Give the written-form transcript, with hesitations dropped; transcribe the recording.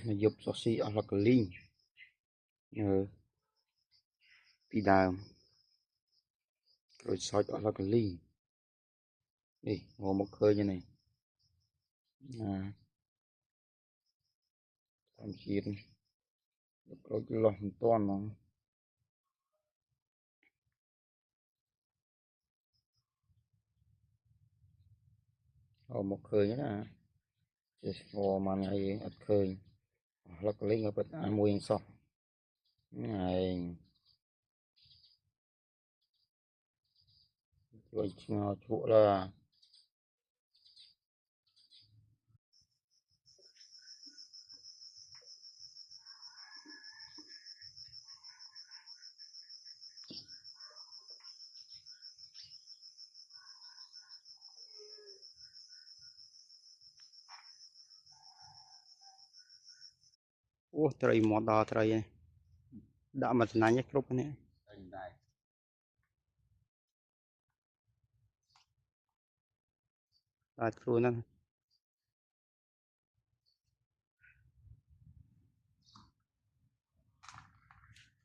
dục xót xì ở là cái ly pi đào rồi soi ở là cái ly đi ngồi một khơi như này làm chuyện rồi cái lon toàn nó ngồi một khơi nhá ngồi mà ngày ở khơi là cái ly ngập ăn mùi sọc này rồi chỗ là trời mọt đỏ trời đã mà nãy nhất lúc này đã luôn